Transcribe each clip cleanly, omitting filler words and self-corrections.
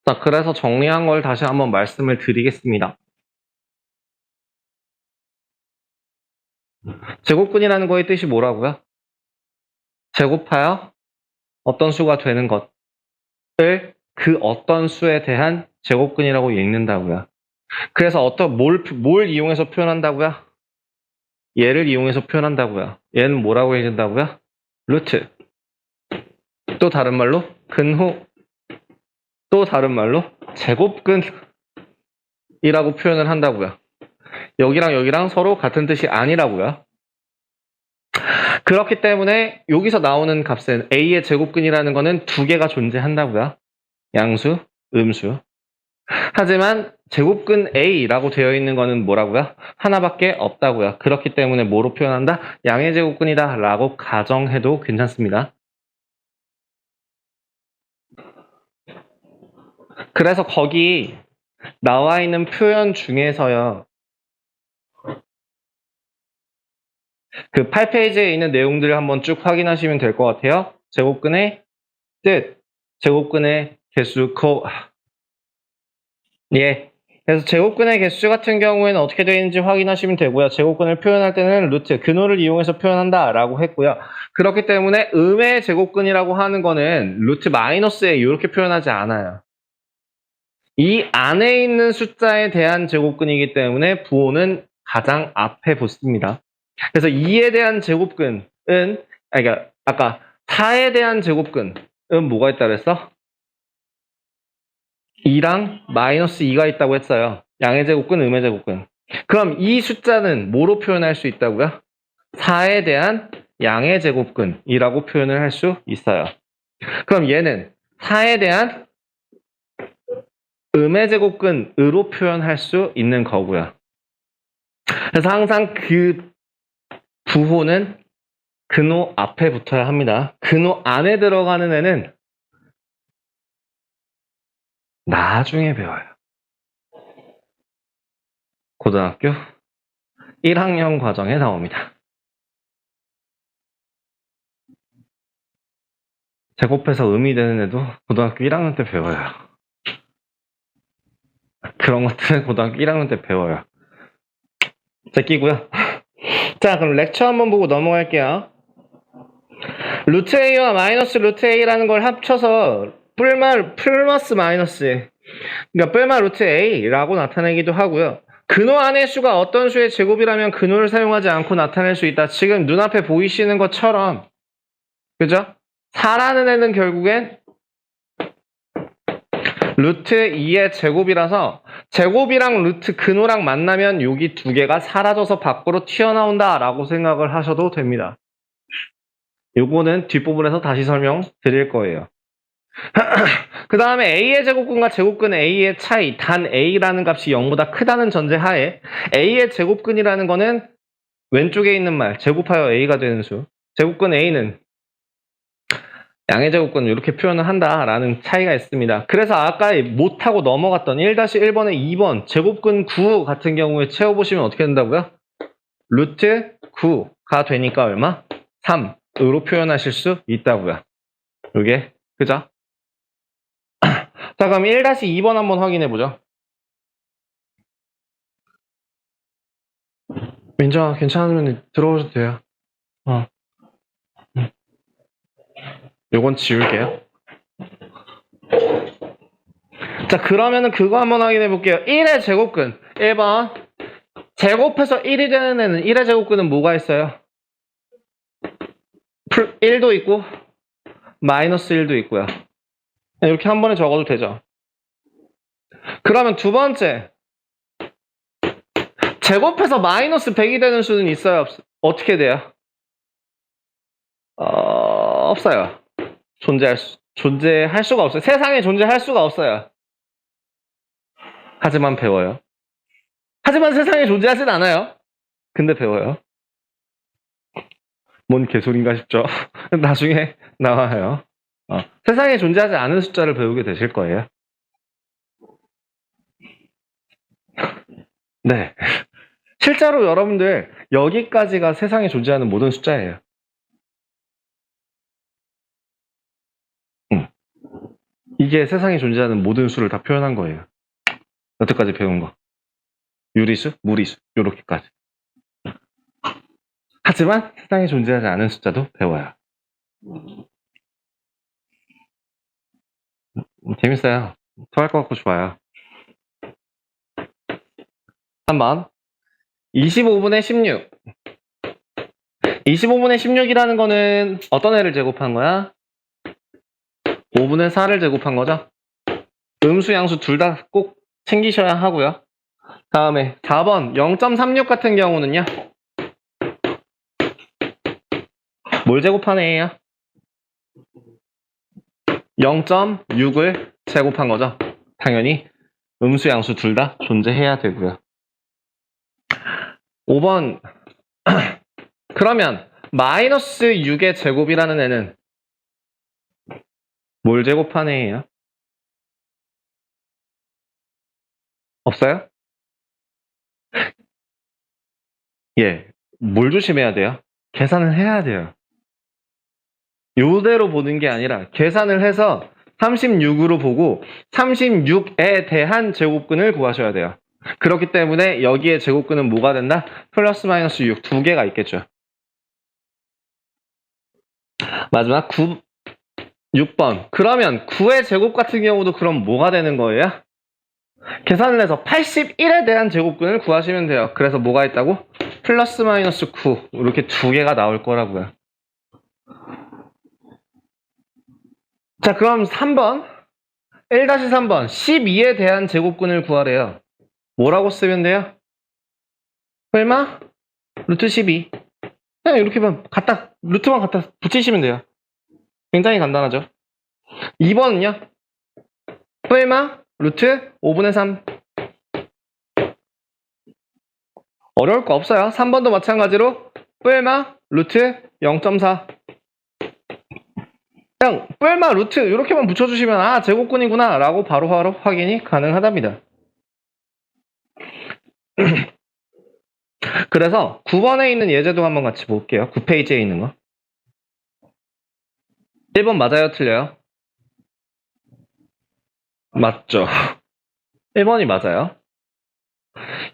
자, 그래서 정리한 걸 다시 한번 말씀을 드리겠습니다. 제곱근이라는 거의 뜻이 뭐라고요? 제곱하여 어떤 수가 되는 것을 그 어떤 수에 대한 제곱근이라고 읽는다고요. 그래서 뭘 이용해서 표현한다고요? 얘를 이용해서 표현한다고요. 얘는 뭐라고 읽는다고요? 루트. 또 다른 말로 근호. 또 다른 말로 제곱근이라고 표현을 한다고요. 여기랑 여기랑 서로 같은 뜻이 아니라고요. 그렇기 때문에 여기서 나오는 값은 a의 제곱근이라는 거는 두 개가 존재한다고요. 양수, 음수. 하지만 제곱근 a라고 되어 있는 거는 뭐라고요? 하나밖에 없다고요. 그렇기 때문에 뭐로 표현한다? 양의 제곱근이다 라고 가정해도 괜찮습니다. 그래서 거기 나와 있는 표현 중에서요. 그 8페이지에 있는 내용들을 한번 쭉 확인하시면 될 것 같아요. 제곱근의 뜻, 제곱근의 개수, 예. 그래서 제곱근의 개수 같은 경우에는 어떻게 되는지 확인하시면 되고요. 제곱근을 표현할 때는 루트, 근호를 이용해서 표현한다 라고 했고요. 그렇기 때문에 음의 제곱근이라고 하는 거는 루트 마이너스에 이렇게 표현하지 않아요. 이 안에 있는 숫자에 대한 제곱근이기 때문에 부호는 가장 앞에 붙습니다. 그래서 2에 대한 제곱근은, 그러니까 아까 4에 대한 제곱근은 뭐가 있다 그랬어? 2랑 마이너스 2가 있다고 했어요. 양의 제곱근, 음의 제곱근. 그럼 이 숫자는 뭐로 표현할 수 있다고요? 4에 대한 양의 제곱근이라고 표현을 할 수 있어요. 그럼 얘는 4에 대한 음의 제곱근으로 표현할 수 있는 거고요. 그래서 항상 그 부호는 근호 앞에 붙어야 합니다. 근호 안에 들어가는 애는 나중에 배워요. 고등학교 1학년 과정에 나옵니다. 제곱해서 음이 되는 애도 고등학교 1학년 때 배워요. 그런 것들은 고등학교 1학년 때 배워요. 제끼고요. 자, 그럼 렉처 한번 보고 넘어갈게요. 루트 A와 마이너스 루트 A라는 걸 합쳐서 플러스 마이너스, 그러니까 뿔마 루트 A라고 나타내기도 하고요. 근호 안의 수가 어떤 수의 제곱이라면 근호를 사용하지 않고 나타낼 수 있다. 지금 눈앞에 보이시는 것처럼, 그죠? 4라는 애는 결국엔 루트 2의 제곱이라서 제곱이랑 루트 근호랑 만나면 여기 두 개가 사라져서 밖으로 튀어나온다 라고 생각을 하셔도 됩니다. 요거는 뒷부분에서 다시 설명드릴 거예요. 그 다음에 a의 제곱근과 제곱근 a의 차이, 단 a라는 값이 0보다 크다는 전제하에 a의 제곱근이라는 거는 왼쪽에 있는 말, 제곱하여 a가 되는 수. 제곱근 a는 양의 제곱근을 이렇게 표현을 한다라는 차이가 있습니다. 그래서 아까 못하고 넘어갔던 1-1번에 2번 제곱근 9 같은 경우에 채워보시면 어떻게 된다고요? 루트 9가 되니까 얼마? 3으로 표현하실 수 있다고요. 이게 그죠? 자, 그럼 1-2번 한번 확인해보죠. 민정아, 괜찮으면 들어오셔도 돼요. 요건 지울게요. 자, 그러면은 그거 한번 확인해 볼게요. 1의 제곱근. 1번. 제곱해서 1이 되는 애는 1의 제곱근은 뭐가 있어요? 1도 있고, 마이너스 1도 있고요. 이렇게 한 번에 적어도 되죠. 그러면 두 번째. 제곱해서 마이너스 100이 되는 수는 있어요? 어떻게 돼요? 없어요. 존재할 수가 없어요. 세상에 존재할 수가 없어요. 하지만 배워요. 하지만 세상에 존재하진 않아요. 근데 배워요. 뭔 개소리인가 싶죠? 나중에 나와요. 세상에 존재하지 않은 숫자를 배우게 되실 거예요. 네. 실제로 여러분들 여기까지가 세상에 존재하는 모든 숫자예요. 이게 세상에 존재하는 모든 수를 다 표현한 거예요. 여태까지 배운 거. 유리수, 무리수, 요렇게까지. 하지만 세상에 존재하지 않은 숫자도 배워요. 재밌어요. 토할 것 같고 좋아요. 3번. 25분의 16. 25분의 16이라는 거는 어떤 애를 제곱한 거야? 5분의 4를 제곱한 거죠? 음수, 양수 둘 다 꼭 챙기셔야 하고요. 다음에 4번 0.36 같은 경우는요. 뭘 제곱한 애예요? 0.6을 제곱한 거죠. 당연히 음수, 양수 둘 다 존재해야 되고요. 5번 그러면 마이너스 6의 제곱이라는 애는 뭘 제곱한 애예요? 없어요? 예, 뭘 조심해야 돼요? 계산을 해야 돼요. 요대로 보는 게 아니라 계산을 해서 36으로 보고 36에 대한 제곱근을 구하셔야 돼요. 그렇기 때문에 여기에 제곱근은 뭐가 된다? 플러스 마이너스 6 두 개가 있겠죠. 마지막 6번. 그러면 9의 제곱 같은 경우도 그럼 뭐가 되는 거예요? 계산을 해서 81에 대한 제곱근을 구하시면 돼요. 그래서 뭐가 있다고? 플러스 마이너스 9 이렇게 두 개가 나올 거라고요. 자, 그럼 3번 1-3번 12에 대한 제곱근을 구하래요. 뭐라고 쓰면 돼요? 얼마? 루트 12. 그냥 이렇게만 루트만 갖다 붙이시면 돼요. 굉장히 간단하죠. 2번은요? 얼마? 루트 5분의 3. 어려울 거 없어요. 3번도 마찬가지로 얼마? 루트 0.4. 그냥 뿔마 루트 이렇게만 붙여주시면 아 제곱근이구나 라고 바로 확인이 가능하답니다. 그래서 9번에 있는 예제도 한번 같이 볼게요. 9페이지에 있는 거. 1번 맞아요? 틀려요? 맞죠. 1번이 맞아요.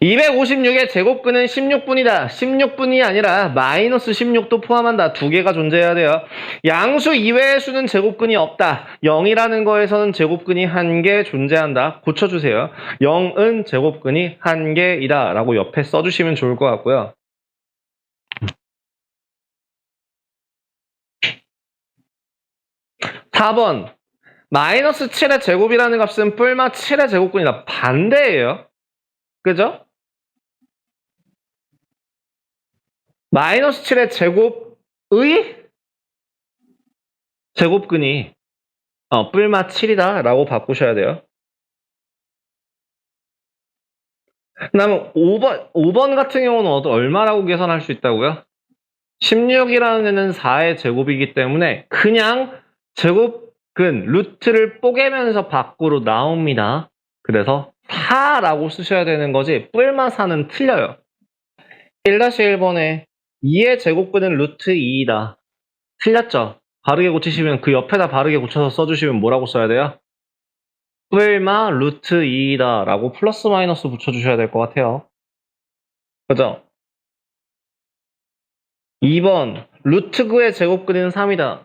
256의 제곱근은 16분이다. 16분이 아니라 마이너스 16도 포함한다. 두 개가 존재해야 돼요. 양수 이외의 수는 제곱근이 없다. 0이라는 거에서는 제곱근이 한 개 존재한다. 고쳐주세요. 0은 제곱근이 한 개이다. 라고 옆에 써주시면 좋을 것 같고요. (4번) 마이너스 7의 제곱이라는 값은 뿔마 7의 제곱근이다. 반대예요. 그죠? 마이너스 7의 제곱의 제곱근이 뿔마 7이다 라고 바꾸셔야 돼요. 그 다음에 5번 같은 경우는 얼마라고 계산할 수 있다고요? 16이라는 애는 4의 제곱이기 때문에 그냥 제곱근 루트를 뽀개면서 밖으로 나옵니다. 그래서 4라고 쓰셔야 되는 거지 뿔마 4는 틀려요. 1-1번에 2의 제곱근은 루트 2이다. 틀렸죠? 바르게 고치시면 그 옆에다 바르게 고쳐서 써주시면 뭐라고 써야 돼요? 뿔마 루트 2이다 라고 플러스 마이너스 붙여주셔야 될 것 같아요. 그죠? 2번 루트 9의 제곱근은 3이다.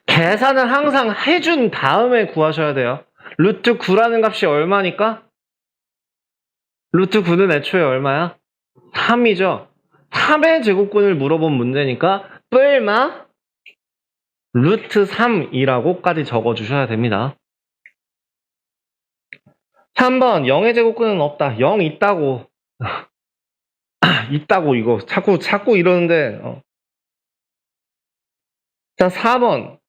계산을 항상 해준 다음에 구하셔야 돼요. 루트 9라는 값이 얼마니까? 루트 9는 애초에 얼마야? 3이죠. 3의 제곱근을 물어본 문제니까 뿔마 루트 3이라고까지 적어주셔야 됩니다. 3번 0의 제곱근은 없다. 0 있다고. 있다고 이거 자꾸 이러는데 자 4번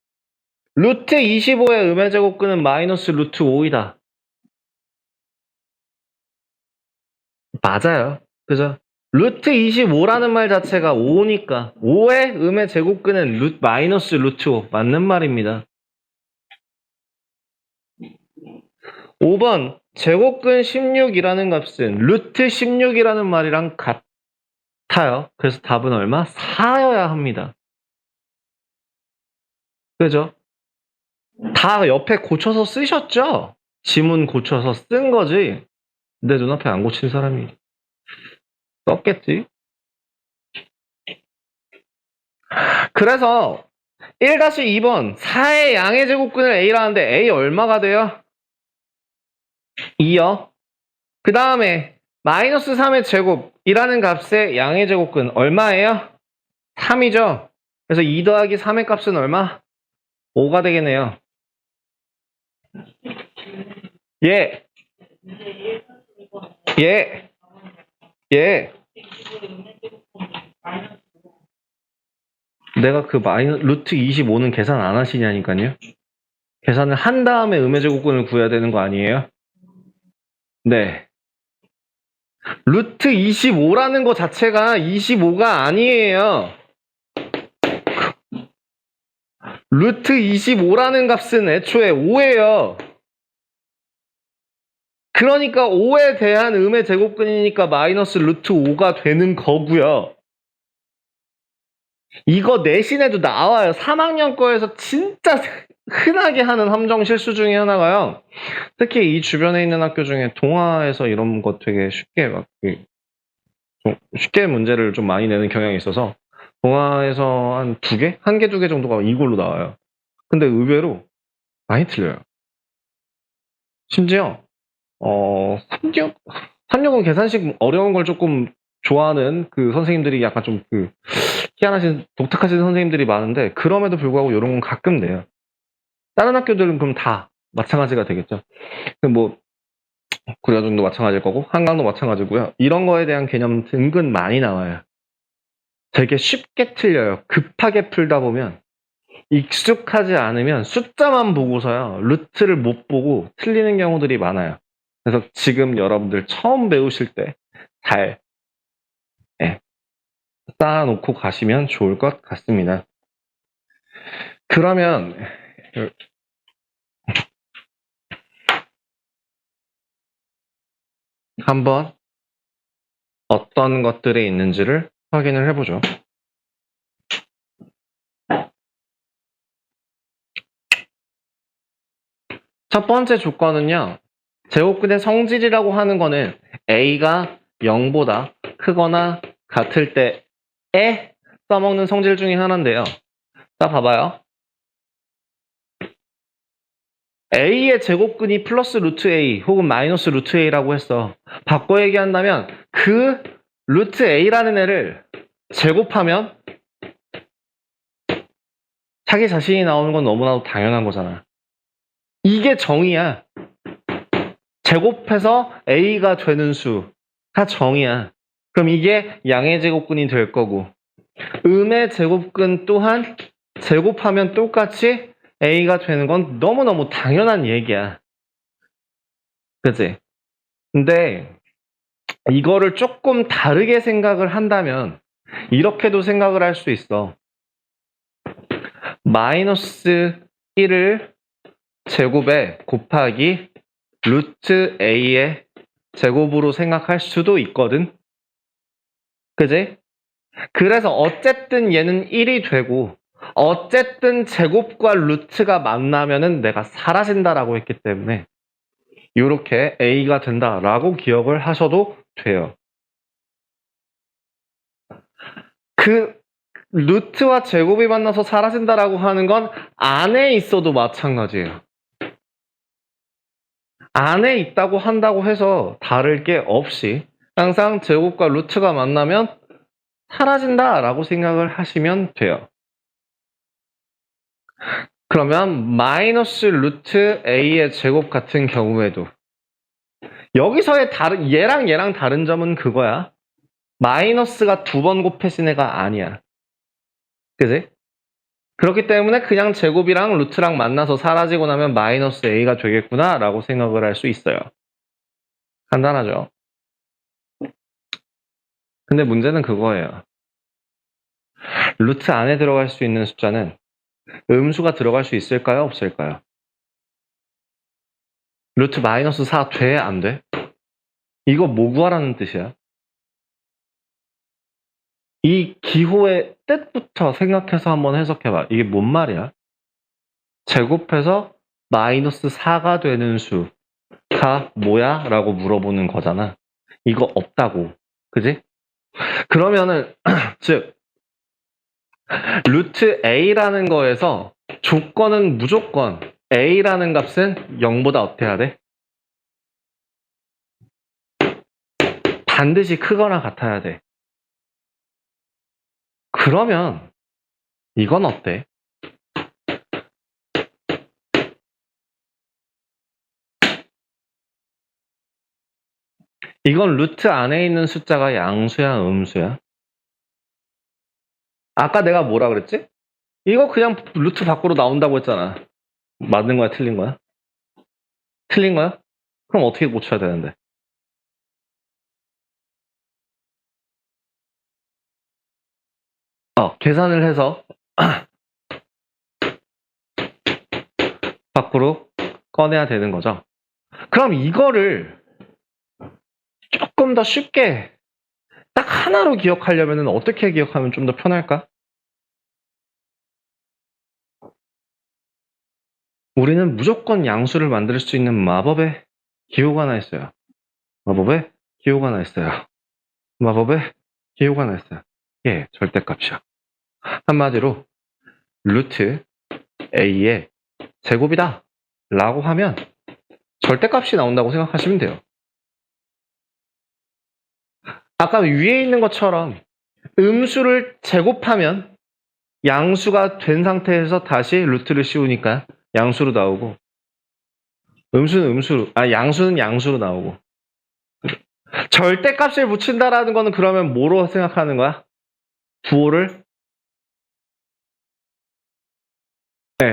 루트 25의 음의 제곱근은 마이너스 루트 5이다. 맞아요. 그죠? 루트 25라는 말 자체가 5니까 5의 음의 제곱근은 마이너스 루트 5 맞는 말입니다. 5번 제곱근 16이라는 값은 루트 16이라는 말이랑 같아요. 그래서 답은 얼마? 4여야 합니다. 그죠? 다 옆에 고쳐서 쓰셨죠? 지문 고쳐서 쓴 거지. 내 눈앞에 안 고친 사람이 썼겠지. 그래서 1-2번 4의 양의 제곱근을 A라는데 A 얼마가 돼요? 2요. 그 다음에 마이너스 3의 제곱이라는 값의 양의 제곱근 얼마예요? 3이죠. 그래서 2 더하기 3의 값은 얼마? 5가 되겠네요. 예. 예. 예. 내가 그 루트 25는 계산 안 하시냐니까요. 계산을 한 다음에 음의 제곱근을 구해야 되는 거 아니에요? 네. 루트 25라는 거 자체가 25가 아니에요. 루트 25라는 값은 애초에 5예요. 그러니까 5에 대한 음의 제곱근이니까 마이너스 루트 5가 되는 거고요. 이거 내신에도 나와요. 3학년 거에서 진짜 흔하게 하는 함정 실수 중에 하나가요. 특히 이 주변에 있는 학교 중에 동아에서 이런 거 되게 쉽게 문제를 좀 많이 내는 경향이 있어서 동아에서 한 2개? 1개, 2개 정도가 이걸로 나와요. 근데 의외로 많이 틀려요. 심지어 36은 계산식 어려운 걸 조금 좋아하는 그 선생님들이 약간 좀 희한하신 독특하신 선생님들이 많은데 그럼에도 불구하고 이런 건 가끔 내요. 다른 학교들은 그럼 다 마찬가지가 되겠죠. 뭐 구려중도 마찬가지일 거고 한강도 마찬가지고요. 이런 거에 대한 개념 은근 많이 나와요. 되게 쉽게 틀려요. 급하게 풀다 보면 익숙하지 않으면 숫자만 보고서요. 루트를 못 보고 틀리는 경우들이 많아요. 그래서 지금 여러분들 처음 배우실 때 잘 쌓아놓고 가시면 좋을 것 같습니다. 그러면 한번 어떤 것들이 있는지를 확인을 해보죠. 첫 번째 조건은요. 제곱근의 성질이라고 하는 거는 A가 0보다 크거나 같을 때에 써먹는 성질 중에 하나인데요. 자, 봐봐요. A의 제곱근이 플러스 루트 A 혹은 마이너스 루트 A라고 했어. 바꿔 얘기한다면 그 루트 A라는 애를 제곱하면 자기 자신이 나오는 건 너무나도 당연한 거잖아. 이게 정의야. 제곱해서 A가 되는 수가 정의야. 그럼 이게 양의 제곱근이 될 거고 음의 제곱근 또한 제곱하면 똑같이 A가 되는 건 너무너무 당연한 얘기야. 그치? 근데 이거를 조금 다르게 생각을 한다면 이렇게도 생각을 할 수 있어. 마이너스 1을 제곱에 곱하기 루트 A의 제곱으로 생각할 수도 있거든. 그지? 그래서 어쨌든 얘는 1이 되고 어쨌든 제곱과 루트가 만나면은 내가 사라진다라고 했기 때문에 이렇게 A가 된다라고 기억을 하셔도 돼요. 그 루트와 제곱이 만나서 사라진다라고 하는 건 안에 있어도 마찬가지예요. 안에 있다고 한다고 해서 다를 게 없이 항상 제곱과 루트가 만나면 사라진다라고 생각을 하시면 돼요. 그러면 마이너스 루트 A의 제곱 같은 경우에도 여기서의 얘랑 다른 점은 그거야. 마이너스가 2번 곱해진 애가 아니야. 그지? 그렇기 때문에 그냥 제곱이랑 루트랑 만나서 사라지고 나면 마이너스 A가 되겠구나 라고 생각을 할 수 있어요. 간단하죠? 근데 문제는 그거예요. 루트 안에 들어갈 수 있는 숫자는 음수가 들어갈 수 있을까요? 없을까요? 루트 마이너스 4 돼? 안 돼? 이거 뭐 구하라는 뜻이야? 이 기호의 뜻부터 생각해서 한번 해석해봐. 이게 뭔 말이야? 제곱해서 마이너스 4가 되는 수가 뭐야? 라고 물어보는 거잖아. 이거 없다고. 그지? 그러면은 즉 루트 a라는 거에서 조건은 무조건 a라는 값은 0보다 어떻게 해야 돼? 반드시 크거나 같아야 돼. 그러면 이건 어때? 이건 루트 안에 있는 숫자가 양수야, 음수야? 아까 내가 뭐라 그랬지? 이거 그냥 루트 밖으로 나온다고 했잖아. 맞는 거야, 틀린 거야? 틀린 거야? 그럼 어떻게 고쳐야 되는데? 계산을 해서 밖으로 꺼내야 되는 거죠. 그럼 이거를 조금 더 쉽게 딱 하나로 기억하려면 어떻게 기억하면 좀 더 편할까? 우리는 무조건 양수를 만들 수 있는 마법의 기호가 하나 있어요. 마법의 기호가 하나 있어요. 마법의 기호가 하나 있어요. 예, 절대값이야. 한마디로 루트 a의 제곱이다 라고 하면 절대값이 나온다고 생각하시면 돼요. 아까 위에 있는 것처럼 음수를 제곱하면 양수가 된 상태에서 다시 루트를 씌우니까 양수로 나오고 양수는 양수로 나오고 절대값을 붙인다라는 거는 그러면 뭐로 생각하는 거야? 부호를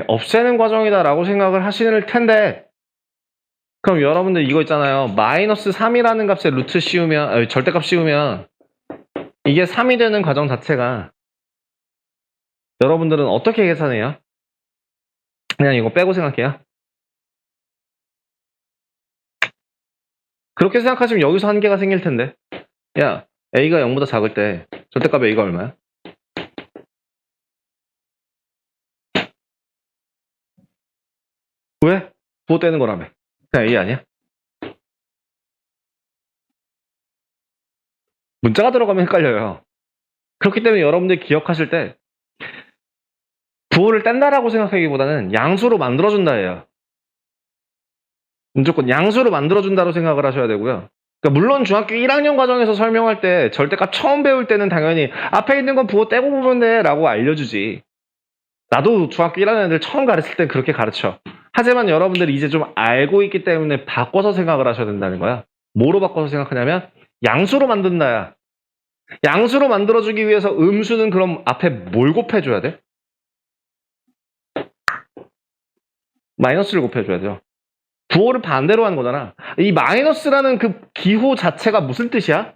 없애는 과정이다라고 생각을 하시는 텐데 그럼 여러분들 이거 있잖아요. 마이너스 3이라는 값에 루트 씌우면 절대값 씌우면 이게 3이 되는 과정 자체가 여러분들은 어떻게 계산해요? 그냥 이거 빼고 생각해요. 그렇게 생각하시면 여기서 한계가 생길 텐데 야 a가 0보다 작을 때 절대값 a가 얼마야? 왜? 부호 떼는 거라며. 그냥 a 아니야? 문자가 들어가면 헷갈려요. 그렇기 때문에 여러분들이 기억하실 때 부호를 뗀다라고 생각하기보다는 양수로 만들어준다예요. 무조건 양수로 만들어준다고 생각을 하셔야 되고요. 그러니까 물론 중학교 1학년 과정에서 설명할 때 절대값 처음 배울 때는 당연히 앞에 있는 건 부호 떼고 보면 돼 라고 알려주지. 나도 중학교 1학년 애들 처음 가르칠 땐 그렇게 가르쳐. 하지만 여러분들이 이제 좀 알고 있기 때문에 바꿔서 생각을 하셔야 된다는 거야. 뭐로 바꿔서 생각하냐면 양수로 만든다야. 양수로 만들어주기 위해서 음수는 그럼 앞에 뭘 곱해줘야 돼? 마이너스를 곱해줘야죠. 부호를 반대로 하는 거잖아. 이 마이너스라는 그 기호 자체가 무슨 뜻이야?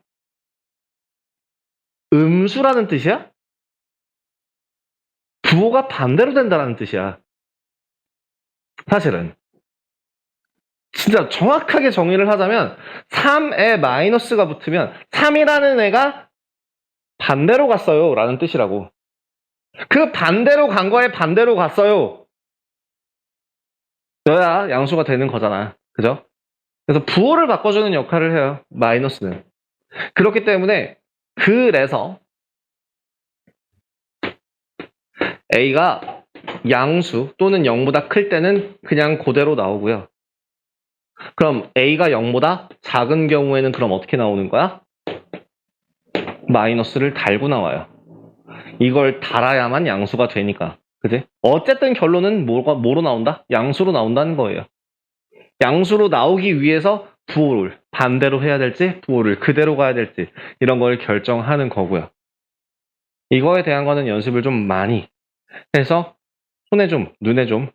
음수라는 뜻이야? 부호가 반대로 된다는 뜻이야. 사실은. 진짜 정확하게 정의를 하자면 3에 마이너스가 붙으면 3이라는 애가 반대로 갔어요 라는 뜻이라고. 그 반대로 간 거에 반대로 갔어요. 너야 양수가 되는 거잖아. 그죠? 그래서 부호를 바꿔주는 역할을 해요. 마이너스는. 그렇기 때문에 그래서 a가 양수 또는 0보다 클 때는 그냥 그대로 나오고요. 그럼 a가 0보다 작은 경우에는 그럼 어떻게 나오는 거야? 마이너스를 달고 나와요. 이걸 달아야만 양수가 되니까. 그지? 어쨌든 결론은 뭐로 나온다? 양수로 나온다는 거예요. 양수로 나오기 위해서 부호를 반대로 해야 될지 부호를 그대로 가야 될지 이런 걸 결정하는 거고요. 이거에 대한 거는 연습을 좀 많이 해서 손에 좀 눈에 좀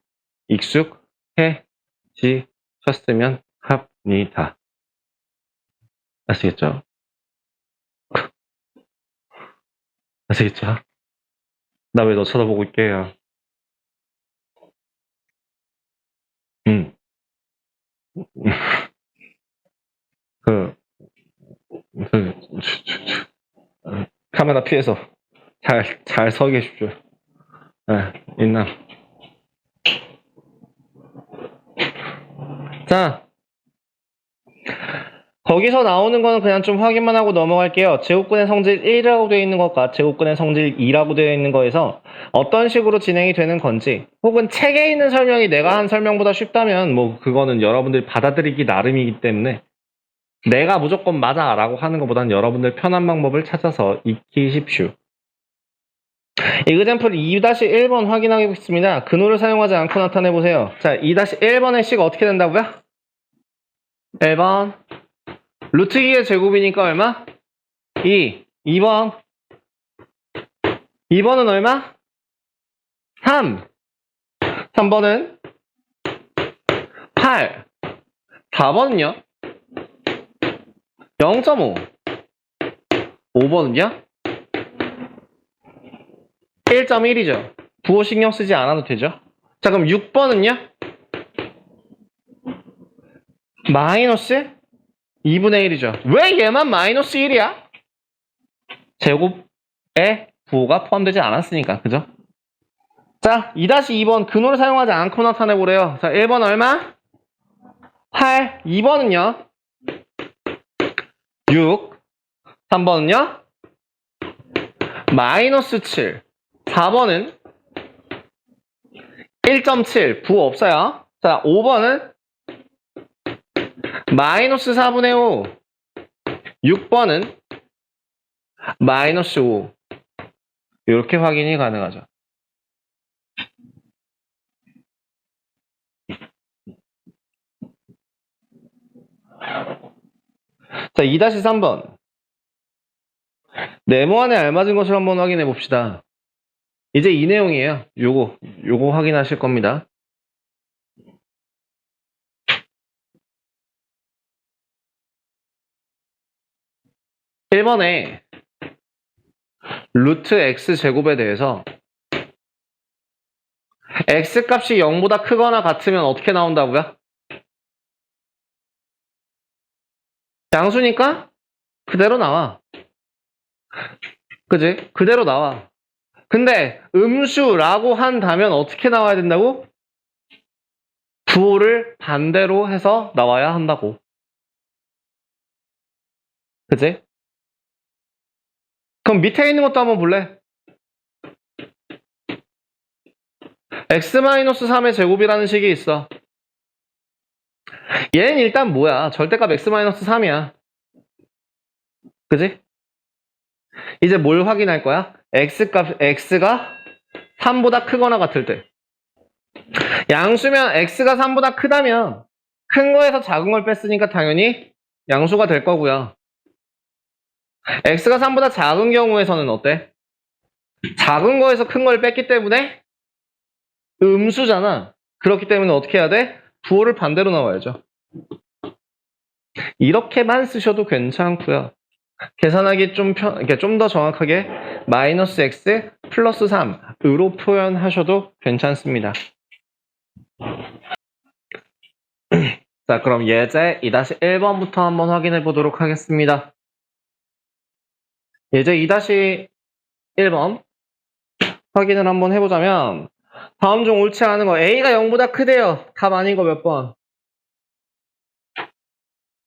익숙해지셨으면 합니다. 아시겠죠? 아시겠죠? 나 왜 너 쳐다보고 있게요? 그, 카메라 피해서 잘 서 계십시오. 네, 있나? 자, 거기서 나오는 거는 그냥 좀 확인만 하고 넘어갈게요. 제곱근의 성질 1이라고 되어 있는 것과 제곱근의 성질 2라고 되어 있는 거에서 어떤 식으로 진행이 되는 건지, 혹은 책에 있는 설명이 내가 한 설명보다 쉽다면 뭐 그거는 여러분들이 받아들이기 나름이기 때문에 내가 무조건 맞아 라고 하는 것보다는 여러분들 편한 방법을 찾아서 익히십시오. 이그젬플 2-1번 확인하겠습니다. 근호를 사용하지 않고 나타내보세요. 자, 2-1번의 식이 어떻게 된다고요? 1번 루트 2의 제곱이니까 얼마? 2. 2번 2번은 얼마? 3. 3번은 8. 4번은요? 0.5. 5번은요? 1.1이죠. 부호 신경 쓰지 않아도 되죠. 자, 그럼 6번은요? 마이너스 2분의 1이죠. 왜 얘만 마이너스 1이야? 제곱에 부호가 포함되지 않았으니까, 그죠? 자, 2-2번 근호를 사용하지 않고 나타내보래요. 자, 1번 얼마? 8. 2번은요? 6. 3번은요? 마이너스 7. 4번은 1.7. 부호 없어요. 자, 5번은 마이너스 4분의 5. 6번은 마이너스 5. 이렇게 확인이 가능하죠. 자, 2-3번. 네모안에 알맞은 것을 한번 확인해 봅시다. 이제 이 내용이에요. 요거 확인하실 겁니다. (1번에) 루트 x 제곱에 대해서 x 값이 0보다 크거나 같으면 어떻게 나온다고요? 양수니까 그대로 나와. 그지? 그대로 나와. 근데 음수라고 한다면 어떻게 나와야 된다고? 부호를 반대로 해서 나와야 한다고. 그지? 그럼 밑에 있는 것도 한번 볼래? x-3의 제곱이라는 식이 있어. 얘는 일단 뭐야? 절대값 x-3이야. 그지? 이제 뭘 확인할 거야? x가 3보다 크거나 같을 때. 양수면 x가 3보다 크다면 큰 거에서 작은 걸 뺐으니까 당연히 양수가 될 거고요. x가 3보다 작은 경우에서는 어때? 작은 거에서 큰 걸 뺐기 때문에 음수잖아. 그렇기 때문에 어떻게 해야 돼? 부호를 반대로 나와야죠. 이렇게만 쓰셔도 괜찮고요. 계산하기 좀 더 정확하게 마이너스 x 플러스 3으로 표현하셔도 괜찮습니다. 자, 그럼 예제 2-1번부터 한번 확인해 보도록 하겠습니다. 예제 2-1번 확인을 한번 해보자면 다음 중 옳지 않은 거 a가 0보다 크대요. 답 아닌 거 몇 번?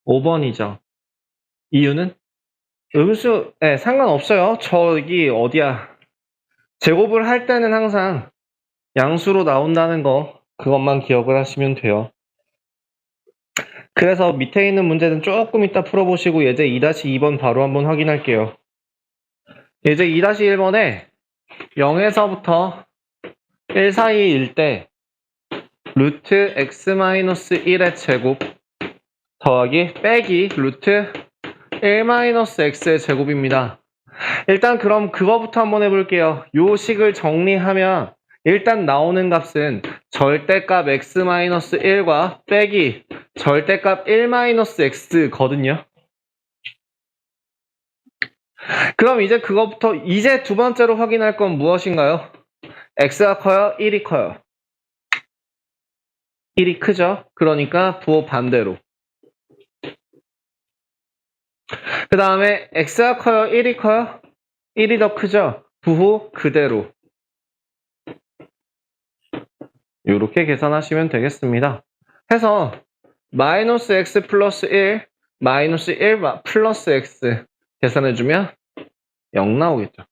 5번이죠. 이유는? 음수에 상관없어요. 저기 어디야. 제곱을 할 때는 항상 양수로 나온다는 거 그것만 기억을 하시면 돼요. 그래서 밑에 있는 문제는 조금 이따 풀어보시고 예제 2-2번 바로 한번 확인할게요. 예제 2-1번에 0에서부터 1 사이일 때 루트 x-1의 제곱 더하기 빼기 루트 1-x의 제곱입니다. 일단 그럼 그거부터 한번 해볼게요. 요 식을 정리하면 일단 나오는 값은 절대값 x-1과 빼기 절대값 1-x거든요. 그럼 이제 그거부터 이제 두 번째로 확인할 건 무엇인가요? x가 커요? 1이 커요? 1이 크죠? 그러니까 부호 반대로. 그 다음에 x가 커요? 1이 커요? 1이 더 크죠? 부호 그대로. 이렇게 계산하시면 되겠습니다. 해서 마이너스 x 플러스 1, 마이너스 1 플러스 x 계산해주면 0 나오겠죠.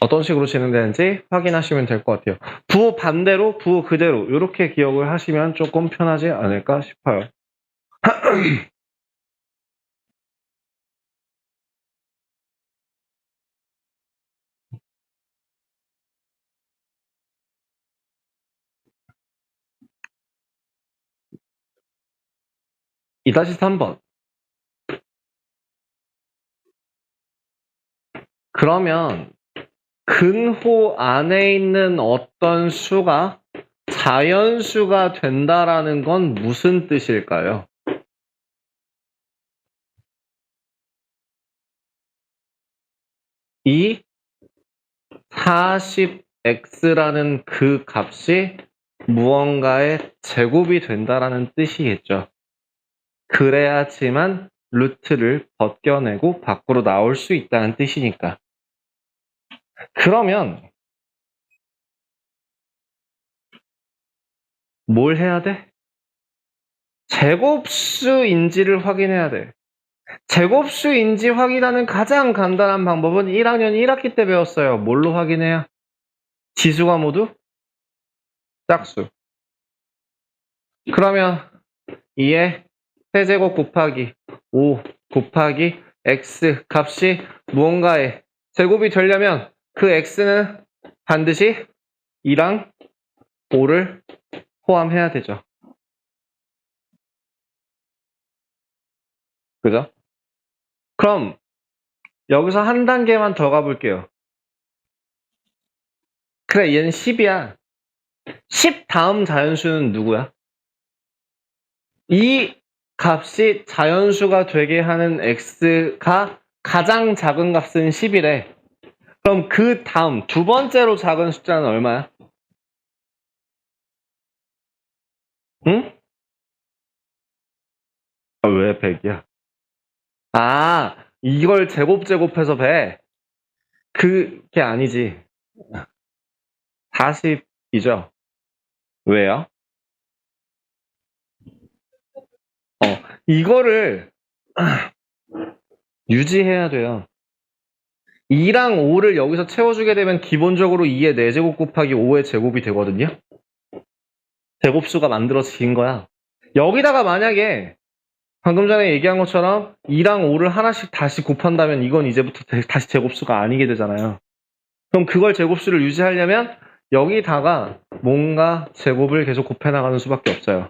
어떤 식으로 진행되는지 확인하시면 될 것 같아요. 부호 반대로, 부호 그대로 이렇게 기억을 하시면 조금 편하지 않을까 싶어요. 2-3번. 그러면 근호 안에 있는 어떤 수가 자연수가 된다라는 건 무슨 뜻일까요? 이 40x라는 그 값이 무언가의 제곱이 된다라는 뜻이겠죠. 그래야지만 루트를 벗겨내고 밖으로 나올 수 있다는 뜻이니까. 그러면 뭘 해야 돼? 제곱수인지를 확인해야 돼. 제곱수인지 확인하는 가장 간단한 방법은 1학년 1학기 때 배웠어요. 뭘로 확인해야? 지수가 모두 짝수. 그러면 2의 세제곱 곱하기 5 곱하기 x 값이 무언가의 제곱이 되려면 그 x는 반드시 2랑 5를 포함해야 되죠. 그죠? 그럼 여기서 한 단계만 더 가볼게요. 그래, 얘는 10이야. 10 다음 자연수는 누구야? 이 값이 자연수가 되게 하는 x가 가장 작은 값은 10이래. 그럼 그 다음 두 번째로 작은 숫자는 얼마야? 응? 아, 왜 100이야? 아, 이걸 제곱해서 100. 그게 아니지. 40이죠. 왜요? 이거를 유지해야 돼요. 2랑 5를 여기서 채워주게 되면 기본적으로 2의 4제곱 곱하기 5의 제곱이 되거든요. 제곱수가 만들어진 거야. 여기다가 만약에 방금 전에 얘기한 것처럼 2랑 5를 하나씩 다시 곱한다면 이건 이제부터 다시 제곱수가 아니게 되잖아요. 그럼 그걸 제곱수를 유지하려면 여기다가 뭔가 제곱을 계속 곱해나가는 수밖에 없어요.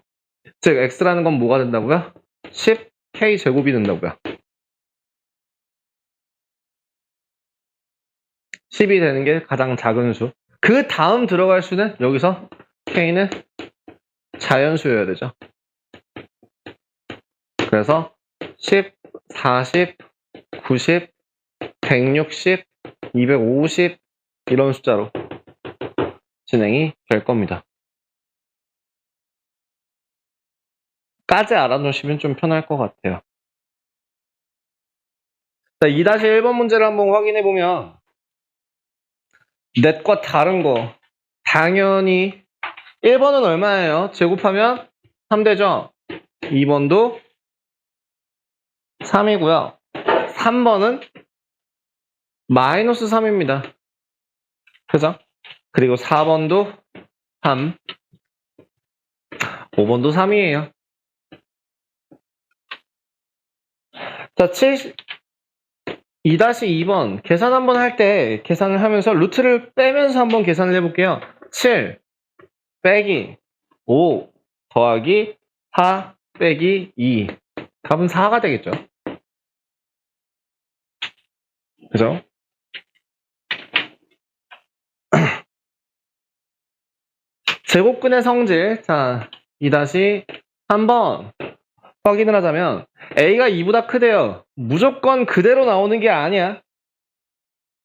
즉 x라는 건 뭐가 된다고요? 10k 제곱이 된다고요. 10이 되는 게 가장 작은 수. 그 다음 들어갈 수는 여기서 k는 자연수여야 되죠. 그래서 10, 40, 90, 160, 250 이런 숫자로 진행이 될 겁니다. 까지 알아놓으시면 좀 편할 것 같아요. 자, 2-1번 문제를 한번 확인해보면 넷과 다른 거 당연히 1번은 얼마예요? 제곱하면 3 되죠? 2번도 3이고요. 3번은 마이너스 3입니다. 그죠? 그리고 4번도 3, 5번도 3이에요. 자, 2-2번 계산 한번 할 때 계산을 하면서 루트를 빼면서 한번 계산을 해볼게요. 7 빼기 5 더하기 4 빼기 2 답은 4가 되겠죠. 그죠? 제곱근의 성질. 자, 2-3번 확인을 하자면 A가 2보다 크대요. 무조건 그대로 나오는 게 아니야.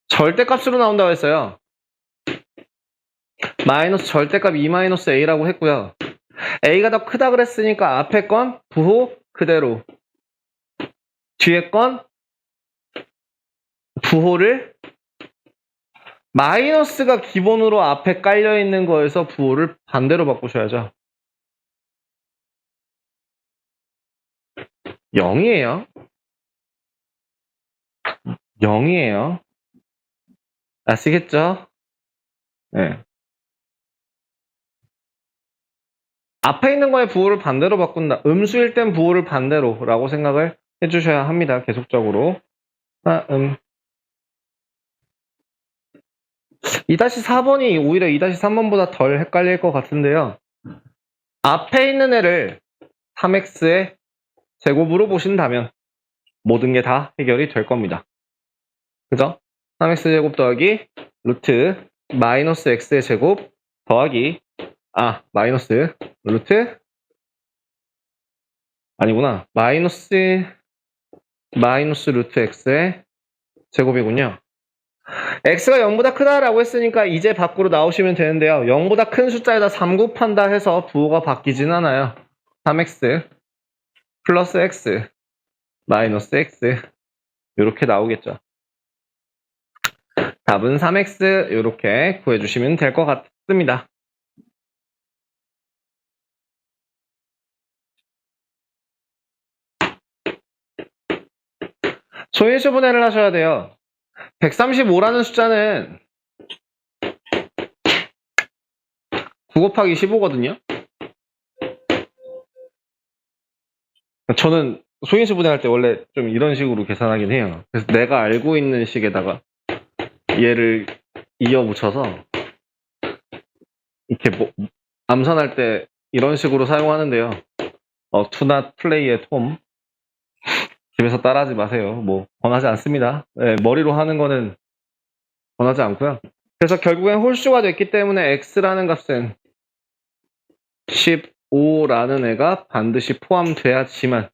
절대값으로 나온다고 했어요. 마이너스 절대값 2-A라고 했고요. A가 더 크다 그랬으니까 앞에 건 부호 그대로, 뒤에 건 부호를 마이너스가 기본으로 앞에 깔려있는 거에서 부호를 반대로 바꾸셔야죠. 0이에요. 0이에요. 아시겠죠? 네. 앞에 있는 거에 부호를 반대로 바꾼다. 음수일 땐 부호를 반대로 라고 생각을 해주셔야 합니다. 계속적으로. 2-4번이 오히려 2-3번보다 덜 헷갈릴 것 같은데요. 앞에 있는 애를 3x의 제곱으로 보신다면 모든 게 다 해결이 될 겁니다. 그죠? 3x제곱 더하기 루트 마이너스 x의 제곱 더하기 마이너스 루트 아니구나. 마이너스 루트 x의 제곱이군요. x가 0보다 크다라고 했으니까 이제 밖으로 나오시면 되는데요. 0보다 큰 숫자에다 3 곱한다 해서 부호가 바뀌진 않아요. 3x 플러스 x 마이너스 x 이렇게 나오겠죠. 답은 3x 이렇게 구해주시면 될 것 같습니다. 소인수 분해를 하셔야 돼요. 135라는 숫자는 9 곱하기 15거든요. 저는 소인수 분해할 때 원래 좀 이런 식으로 계산하긴 해요. 그래서 내가 알고 있는 식에다가 얘를 이어 붙여서 이렇게 암산할 때 이런 식으로 사용하는데요. 투나 플레이의 톰 집에서 따라하지 마세요. 권하지 않습니다. 네, 머리로 하는 거는 권하지 않고요. 그래서 결국엔 홀수가 됐기 때문에 x라는 값은 15라는 애가 반드시 포함돼야지만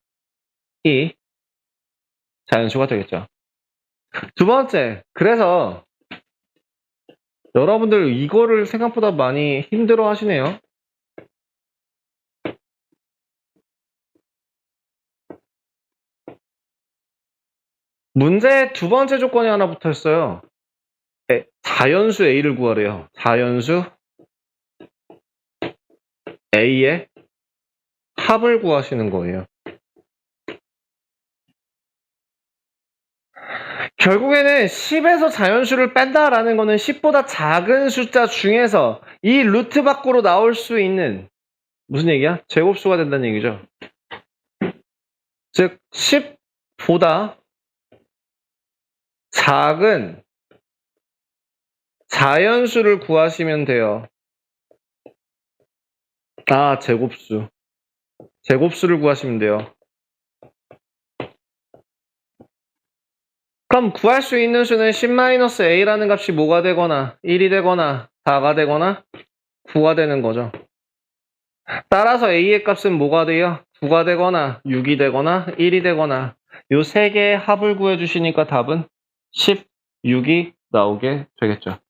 이 자연수가 되겠죠. 두 번째, 그래서 여러분들 이거를 생각보다 많이 힘들어 하시네요. 문제 두 번째 조건이 하나 붙어 있어요. 자연수 A를 구하래요. 자연수 A의 합을 구하시는 거예요. 결국에는 10에서 자연수를 뺀다라는 거는 10보다 작은 숫자 중에서 이 루트 밖으로 나올 수 있는 무슨 얘기야? 제곱수가 된다는 얘기죠. 즉 10보다 작은 자연수를 구하시면 돼요. 제곱수. 제곱수를 구하시면 돼요. 그럼 구할 수 있는 수는 10-a라는 값이 뭐가 되거나 1이 되거나 4가 되거나 9가 되는 거죠. 따라서 a의 값은 뭐가 돼요? 9가 되거나 6이 되거나 1이 되거나 요 세 개의 합을 구해주시니까 답은 16이 나오게 되겠죠.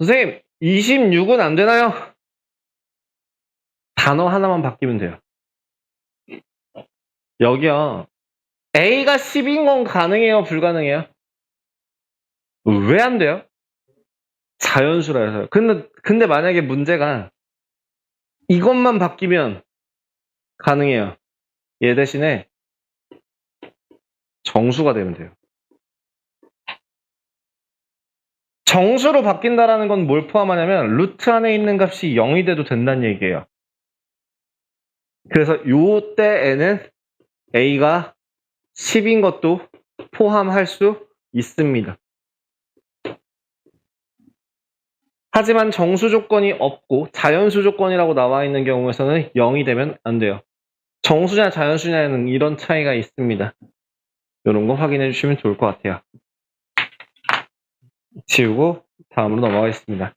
선생님 26은 안 되나요? 단어 하나만 바뀌면 돼요. 여기요. A가 10인 건 가능해요? 불가능해요? 왜 안 돼요? 자연수라 해서요. 근데 만약에 문제가 이것만 바뀌면 가능해요. 얘 대신에 정수가 되면 돼요. 정수로 바뀐다라는 건 뭘 포함하냐면 루트 안에 있는 값이 0이 돼도 된다는 얘기예요. 그래서 요 때에는 A가 10인 것도 포함할 수 있습니다. 하지만 정수 조건이 없고 자연수 조건이라고 나와 있는 경우에서는 0이 되면 안 돼요. 정수냐 자연수냐는 이런 차이가 있습니다. 이런 거 확인해 주시면 좋을 것 같아요. 지우고 다음으로 넘어가겠습니다.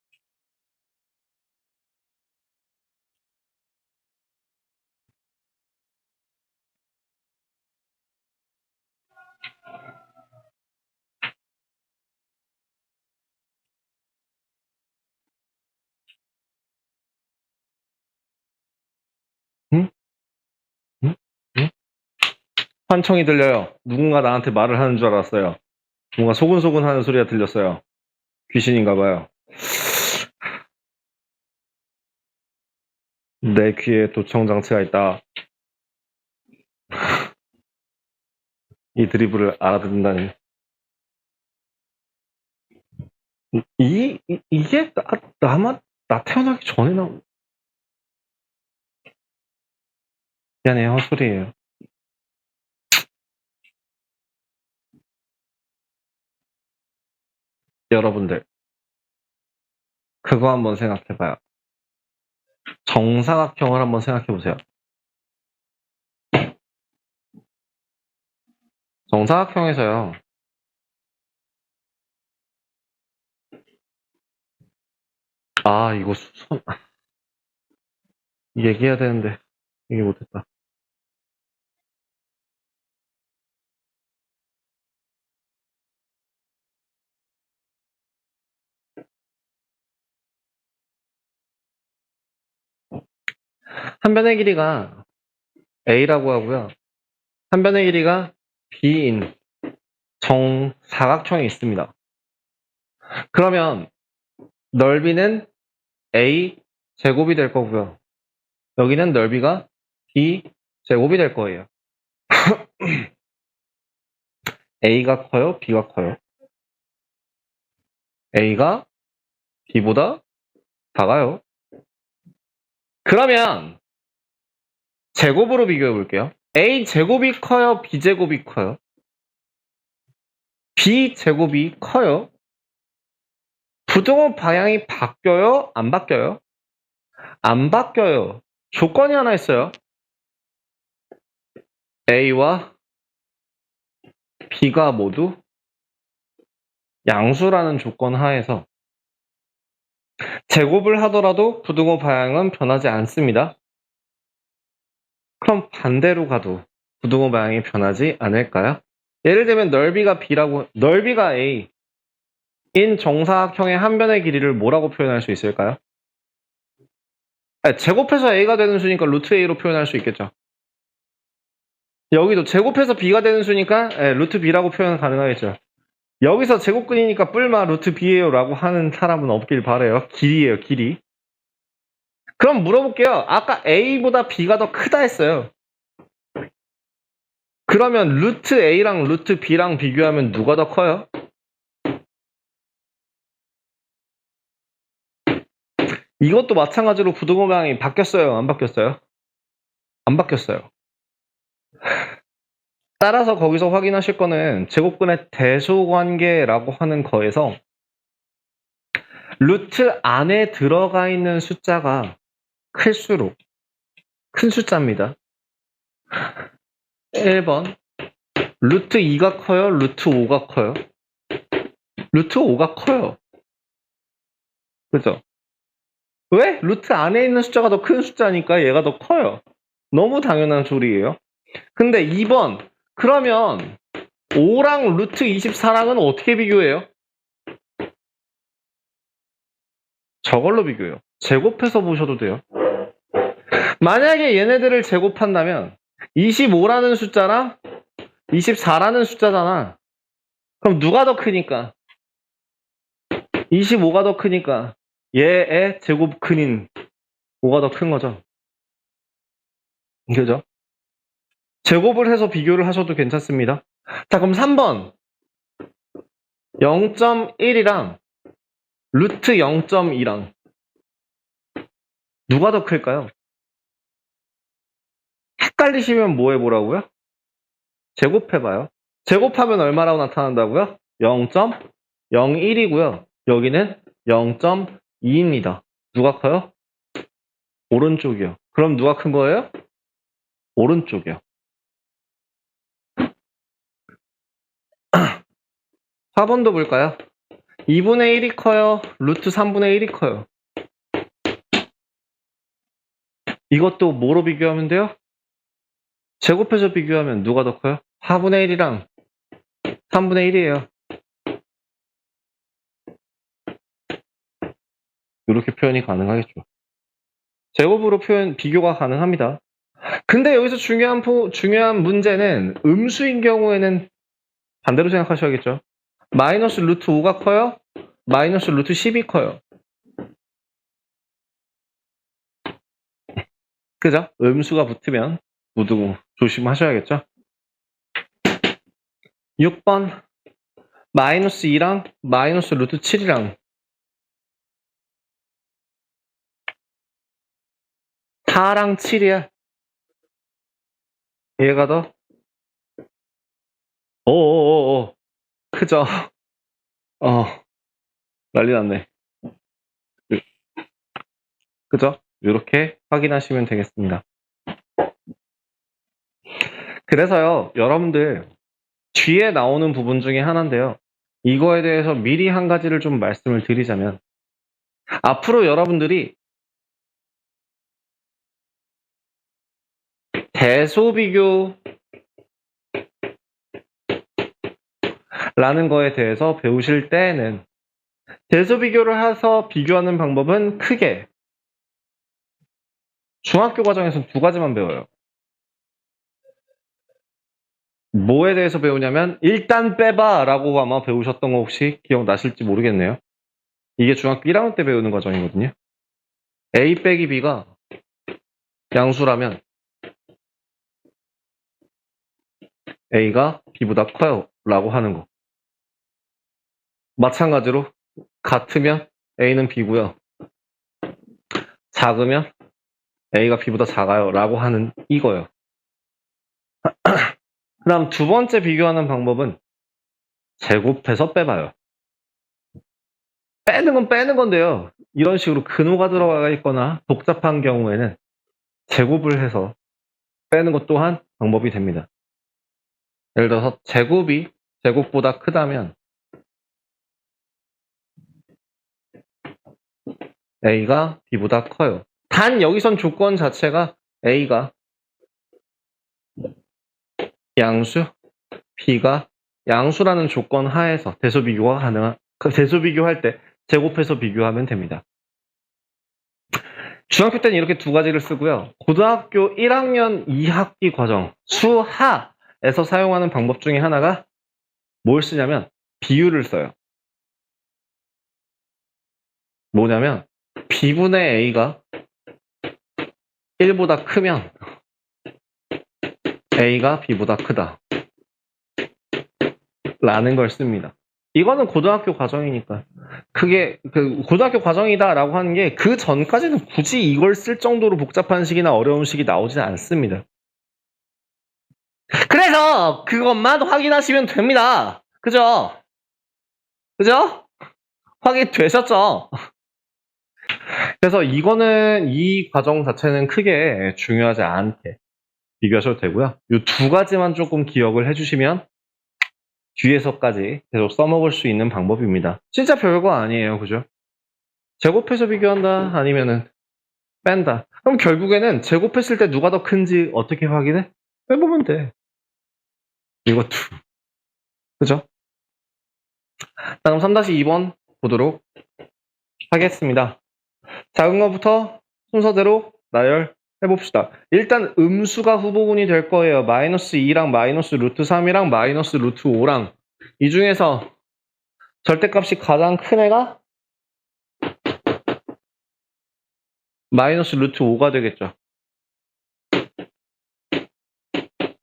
응? 응? 응? 환청이 들려요. 누군가 나한테 말을 하는 줄 알았어요. 뭔가 소근소근 하는 소리가 들렸어요. 귀신인가 봐요. 내 귀에 도청 장치가 있다. 이 드리블을 알아듣는다니. 이게 나 태어나기 전에 미안해요. 헛소리예요. 여러분들, 그거 한번 생각해봐요. 정사각형을 한번 생각해보세요. 정사각형에서요. 이거 수선 얘기해야 되는데 얘기 못했다. 한 변의 길이가 A라고 하고요. 한 변의 길이가 B인 정사각형이 있습니다. 그러면 넓이는 A 제곱이 될 거고요. 여기는 넓이가 B 제곱이 될 거예요. A가 커요? B가 커요? A가 B보다 작아요. 그러면 제곱으로 비교해 볼게요. A 제곱이 커요? B 제곱이 커요? B 제곱이 커요? 부등호 방향이 바뀌어요? 안 바뀌어요? 안 바뀌어요. 조건이 하나 있어요. A와 B가 모두 양수라는 조건 하에서 제곱을 하더라도 부등호 방향은 변하지 않습니다. 그럼 반대로 가도 부등호 방향이 변하지 않을까요? 예를 들면 넓이가 A인 정사각형의 한 변의 길이를 뭐라고 표현할 수 있을까요? 제곱해서 A가 되는 수니까 루트 A로 표현할 수 있겠죠. 여기도 제곱해서 B가 되는 수니까 루트 B라고 표현 가능하겠죠. 여기서 제곱근이니까 뿔마 루트 B예요 라고 하는 사람은 없길 바래요. 길이에요, 길이. 그럼 물어볼게요. 아까 A보다 B가 더 크다 했어요. 그러면 루트 A랑 루트 B랑 비교하면 누가 더 커요? 이것도 마찬가지로 부등호 방향이 바뀌었어요? 안 바뀌었어요? 안 바뀌었어요. 따라서 거기서 확인하실 거는 제곱근의 대소관계라고 하는 거에서 루트 안에 들어가 있는 숫자가 클수록 큰 숫자입니다. 1번 루트 2가 커요? 루트 5가 커요? 루트 5가 커요. 그죠? 왜? 루트 안에 있는 숫자가 더 큰 숫자니까 얘가 더 커요. 너무 당연한 소리예요. 근데 2번 그러면 5랑 루트 24랑은 어떻게 비교해요? 저걸로 비교해요. 제곱해서 보셔도 돼요. 만약에 얘네들을 제곱한다면 25라는 숫자랑 24라는 숫자잖아. 그럼 누가 더 크니까? 25가 더 크니까 얘의 제곱근인 5가 더 큰 거죠. 그죠? 제곱을 해서 비교를 하셔도 괜찮습니다. 자, 그럼 3번 0.1이랑 루트 0.2랑 누가 더 클까요? 헷갈리시면 뭐 해보라고요? 제곱해봐요. 제곱하면 얼마라고 나타난다고요? 0.01이고요. 여기는 0.2입니다. 누가 커요? 오른쪽이요. 그럼 누가 큰 거예요? 오른쪽이요. 4번도 볼까요? 2분의 1이 커요? 루트 3분의 1이 커요? 이것도 뭐로 비교하면 돼요? 제곱해서 비교하면 누가 더 커요? 4분의 1이랑 3분의 1이에요. 이렇게 표현이 가능하겠죠. 제곱으로 비교가 가능합니다. 근데 여기서 중요한 문제는 음수인 경우에는 반대로 생각하셔야겠죠. 마이너스 루트 5가 커요? 마이너스 루트 10이 커요. 그죠? 음수가 붙으면 모두 조심하셔야겠죠. 6번 마이너스 2랑 마이너스 루트 7이랑 4랑 7이야. 얘가 더 오오오오 크죠? 어 난리 났네. 그죠? 이렇게 확인하시면 되겠습니다. 그래서요, 여러분들 뒤에 나오는 부분 중에 하나인데요. 이거에 대해서 미리 한 가지를 좀 말씀을 드리자면 앞으로 여러분들이 대소비교라는 거에 대해서 배우실 때에는 대소비교를 해서 비교하는 방법은 크게 중학교 과정에서 두 가지만 배워요. 뭐에 대해서 배우냐면 일단 빼봐 라고 아마 배우셨던 거 혹시 기억나실지 모르겠네요. 이게 중학교 1학년 때 배우는 과정이거든요. A 빼기 B가 양수라면 A가 B보다 커요 라고 하는 거. 마찬가지로 같으면 A는 B고요. 작으면 A가 B보다 작아요 라고 하는 이거예요. 그 다음 두 번째 비교하는 방법은 제곱해서 빼봐요. 빼는 건 빼는 건데요. 이런 식으로 근호가 들어가 있거나 복잡한 경우에는 제곱을 해서 빼는 것 또한 방법이 됩니다. 예를 들어서 제곱이 제곱보다 크다면 A가 B보다 커요. 단 여기선 조건 자체가 A가 양수, B가 양수라는 조건 하에서 대소비교가 가능한, 대소비교할 때 제곱해서 비교하면 됩니다. 중학교 때는 이렇게 두 가지를 쓰고요. 고등학교 1학년 2학기 과정 수하에서 사용하는 방법 중에 하나가 뭘 쓰냐면 비율을 써요. 뭐냐면 B분의 A가 1보다 크면 A가 B보다 크다 라는 걸 씁니다. 이거는 고등학교 과정이니까 그게 고등학교 과정이다라고 하는 게 그 전까지는 굳이 이걸 쓸 정도로 복잡한 식이나 어려운 식이 나오지 않습니다. 그래서 그것만 확인하시면 됩니다. 그죠? 그죠? 확인되셨죠? 그래서 이거는 이 과정 자체는 크게 중요하지 않게 비교하셔도 되고요. 이 두 가지만 조금 기억을 해주시면 뒤에서까지 계속 써먹을 수 있는 방법입니다. 진짜 별거 아니에요. 그죠? 제곱해서 비교한다 아니면은 뺀다. 그럼 결국에는 제곱했을 때 누가 더 큰지 어떻게 확인해? 빼보면 돼. 이것도. 그죠? 다음 3-2번 보도록 하겠습니다. 작은 것부터 순서대로 나열해봅시다. 일단 음수가 후보군이 될 거예요. 마이너스 2랑 마이너스 루트 3이랑 마이너스 루트 5랑 이 중에서 절대값이 가장 큰 애가 마이너스 루트 5가 되겠죠.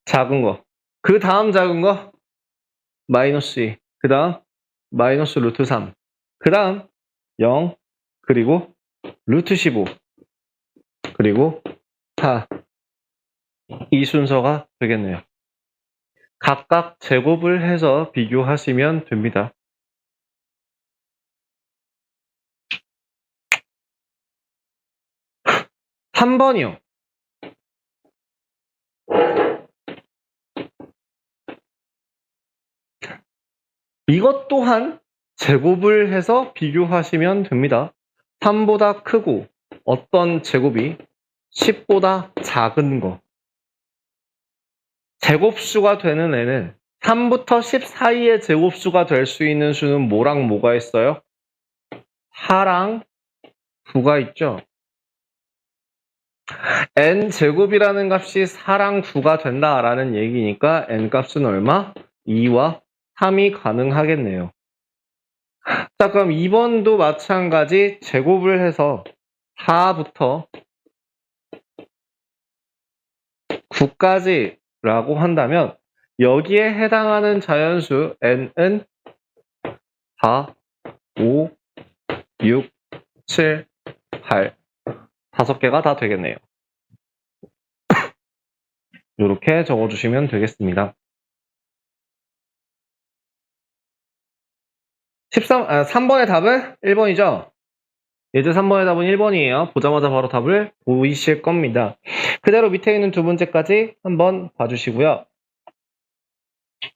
작은 거. 그 다음 작은 거 마이너스 2. 그 다음 마이너스 루트 3. 그 다음 0. 그리고 루트 15. 그리고 4. 이 순서가 되겠네요. 각각 제곱을 해서 비교하시면 됩니다. 3번이요. 이것 또한 제곱을 해서 비교하시면 됩니다. 3보다 크고 어떤 제곱이 10보다 작은 거. 제곱수가 되는 애는 3부터 10 사이의 제곱수가 될 수 있는 수는 뭐랑 뭐가 있어요? 4랑 9가 있죠. n제곱이라는 값이 4랑 9가 된다라는 얘기니까 n 값은 얼마? 2와 3이 가능하겠네요. 자, 그럼 2번도 마찬가지 제곱을 해서 4부터 9까지라고 한다면 여기에 해당하는 자연수 n은 4, 5, 6, 7, 8 5개가 다 되겠네요. 이렇게 적어주시면 되겠습니다. 3번의 답은 1번이죠? 예제 3번의 답은 1번이에요. 보자마자 바로 답을 보이실 겁니다. 그대로 밑에 있는 두 번째까지 한번 봐주시고요.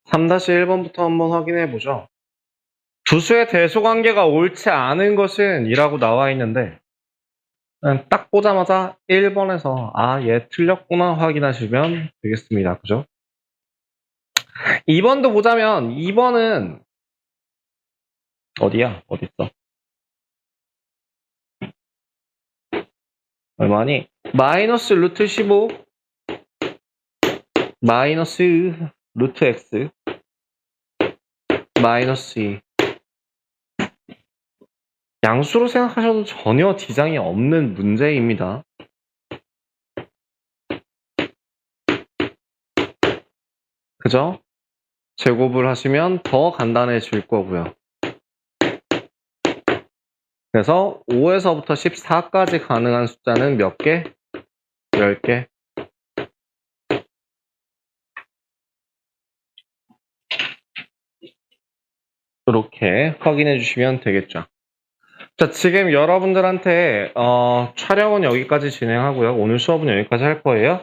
3-1번부터 한번 확인해 보죠. 두 수의 대소관계가 옳지 않은 것은 이라고 나와 있는데 딱 보자마자 1번에서 얘 틀렸구나 확인하시면 되겠습니다. 그죠? 2번도 보자면 2번은 어디야? 어딨어? 얼마니? 마이너스 루트 15 마이너스 루트 x 마이너스 2 양수로 생각하셔도 전혀 지장이 없는 문제입니다. 그죠? 제곱을 하시면 더 간단해질 거고요. 그래서 5에서부터 14까지 가능한 숫자는 몇 개? 10개. 이렇게 확인해 주시면 되겠죠. 자, 지금 여러분들한테 촬영은 여기까지 진행하고요. 오늘 수업은 여기까지 할 거예요.